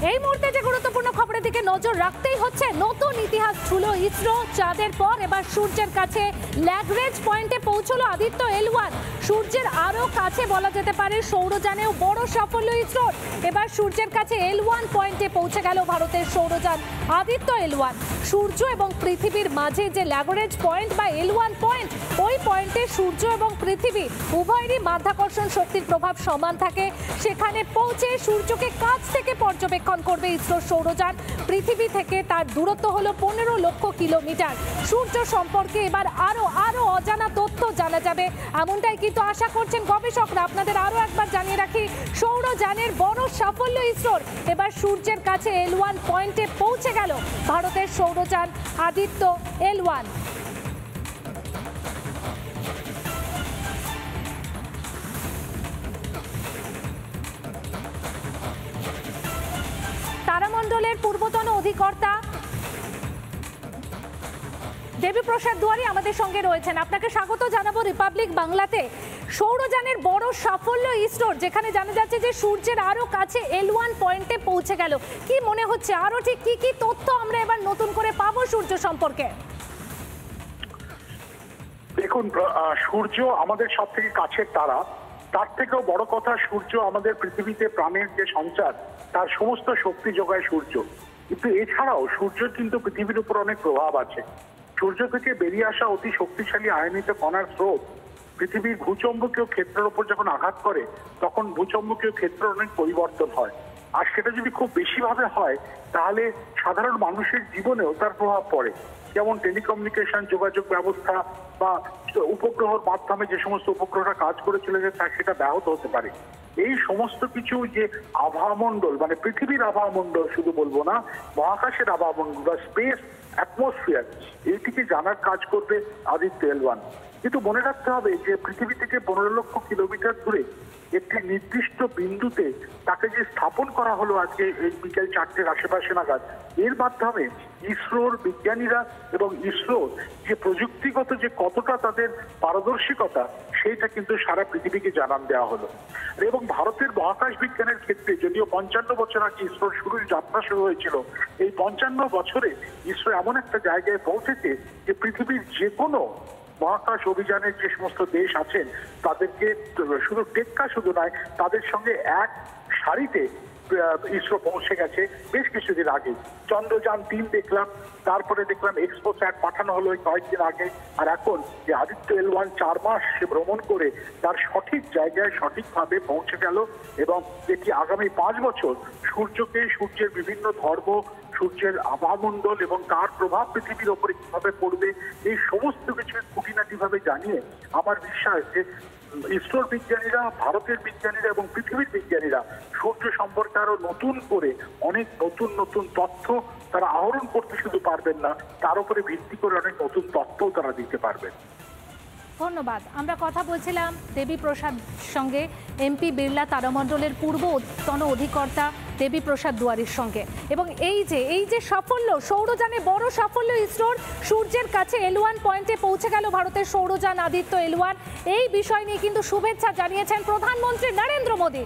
এই মুহূর্তে যে গুরুত্বপূর্ণ খবরের দিকে নজর রাখতেই হচ্ছে। নতুন ইতিহাস ছুঁলো ইসরো। চাঁদের পর এবার সূর্যের কাছে ল্যাগ্রেঞ্জ পয়েন্টে পৌঁছলো আদিত্য L1। সূর্যের আরো কাছে বলা যেতে পারে সৌরযানেও বড় সাফল্য ইসরোর। এবার সূর্যের কাছে L1 পয়েন্টে পৌঁছে গেল ভারতের সৌরযান আদিত্য L1। সূর্য এবং পৃথিবীর মাঝে যে ল্যাগ্রেঞ্জ পয়েন্ট বা L1 পয়েন্ট, ওই পয়েন্টে সূর্য এবং পৃথিবী উভয়েরই মাধ্যাকর্ষণ শক্তির প্রভাব সমান থাকে। সেখানে পৌঁছে সূর্যকে কাছ থেকে পর্যবেক্ষণ করবে ইসরোর সৌরযান। পৃথিবী থেকে তার দূরত্ব হলো 15 লক্ষ কিলোমিটার। সূর্য সম্পর্কে এবার আরো অজানা তথ্য জানা যাবে, এমনটাই কিন্তু আশা করছেন গবেষকরা। আপনাদের আরো একবার জানিয়ে রাখি, সৌরযানের বড় সাফল্য ইসরোর। এবার সূর্যের কাছে L1 পয়েন্টে পৌঁছে গেল ভারতের সৌরযান আদিত্য L1। তারামণ্ডলের পূর্বতন অধিকর্তা দেবীপ্রসাদ দুয়ারি আমাদের সঙ্গে রয়েছেন। আপনাকে স্বাগত জানাবো রিপাবলিক বাংলাতে। সৌরযানের বড় সাফল্য ইসরোর, যেখানে জানা যাচ্ছে যে সূর্যের আরো কাছে L1 পয়েন্টে পৌঁছে গেল। কি মনে হচ্ছে আরো ঠিক কি তথ্য আমরা এবার নতুন করে পাবো সূর্য সম্পর্কে? দেখুন, সূর্য আমাদের সব থেকে কাছের তারা। তার থেকেও বড় কথা, সূর্য আমাদের পৃথিবীতে প্রাণের যে সঞ্চার, তার সমস্ত শক্তি যোগায় সূর্য। কিন্তু এছাড়াও সূর্যের কিন্তু পৃথিবীর উপর অনেক প্রভাব আছে। সূর্য থেকে বেরিয়ে আসা অতি শক্তিশালী আয়নিত কণার স্রোত পৃথিবীর ভূচম্বকীয় ক্ষেত্রের উপর যখন আঘাত করে, তখন ভূচম্বকীয় ক্ষেত্রের অনেক পরিবর্তন হয়। আর সেটা যদি খুব বেশিভাবে হয়, তাহলে সাধারণ মানুষের জীবনেও তার প্রভাব পড়ে। যেমন টেলিকমিউনিকেশন, যোগাযোগ ব্যবস্থা বা উপগ্রহের মাধ্যমে যে সমস্ত উপগ্রহরা কাজ করে চলে যাচ্ছে, সেটা ব্যাহত হতে পারে। এই সমস্ত কিছু যে আবহাওয়ামণ্ডল, মানে পৃথিবীর আবহাওয়ামণ্ডল শুধু বলবো না, মহাকাশের আবহাওয়ামণ্ডল বা স্পেস অ্যাটমসফিয়ার, এইটিকে জানার কাজ করবে আদিত্য L1। কিন্তু মনে রাখতে হবে যে পৃথিবী থেকে 15 লক্ষ কিলোমিটার দূরে একটি নির্দিষ্ট বিন্দুতে তাকে যে স্থাপন করা হলো আজকে এই বিকেল 4টের আশেপাশে নাগাদ, এর মাধ্যমে ইসরোর বিজ্ঞানীরা এবং ইসরোর যে প্রযুক্তিগত যে কতটা তাদের পারদর্শিকতা, সেইটা কিন্তু সারা পৃথিবীকে জানান দেওয়া হলো। এবং ভারতের মহাকাশ বিজ্ঞানের ক্ষেত্রে যদিও 55 বছর আগে ইসরোর যাত্রা শুরু হয়েছিল, এই 55 বছরে ইসরো এমন একটা জায়গায় পৌঁছেছে যে পৃথিবীর যে কোনো মহাকাশ অভিযানের যে সমস্ত দেশ আছেন, তাদেরকে শুধু টেক্কা শুধু নয়, তাদের সঙ্গে এক সারিতে ইসরো পৌঁছে গেছে বেশ কিছুদিন আগে। চন্দ্রযান 3 দেখলাম, তারপরে দেখলাম এক্সপোস্যাট পাঠানো হলো কয়েকদিন আগে। আর এখন যে আদিত্য L1 4 মাস সে ভ্রমণ করে তার সঠিক জায়গায় সঠিকভাবে পৌঁছে গেল। এবং এটি আগামী 5 বছর সূর্যকে, সূর্যের বিভিন্ন ধর্ম, সূর্যের আবহাওয়ামণ্ডল এবং তার প্রভাব পৃথিবীর ওপরে কিভাবে পড়বে, এই সমস্ত কিছু খুঁটিনাটিভাবে জানিয়ে আমার বিশ্বাস যে ইসরোর বিজ্ঞানীরা, ভারতের বিজ্ঞানীরা এবং পৃথিবীর বিজ্ঞানীরা সূর্য সম্পর্কে আরো নতুন করে অনেক নতুন তথ্য তারা আহরণ করতে শুধু পারবেন না, তার উপরে ভিত্তি করে অনেক নতুন তথ্যও তারা দিতে পারবেন। ধন্যবাদ। আমরা কথা বলছিলাম দেবীপ্রসাদ সঙ্গে, এমপি বিড়লা তারামণ্ডলের পূর্বতন অধিকর্তা দেবীপ্রসাদ দুয়ারির সঙ্গে। এবং এই যে সাফল্য, সৌরযানে বড় সাফল্য ইসরোর, সূর্যের কাছে L1 পয়েন্টে পৌঁছে গেল ভারতের সৌরযান আদিত্য L1, এই বিষয় নিয়ে কিন্তু শুভেচ্ছা জানিয়েছেন প্রধানমন্ত্রী নরেন্দ্র মোদী।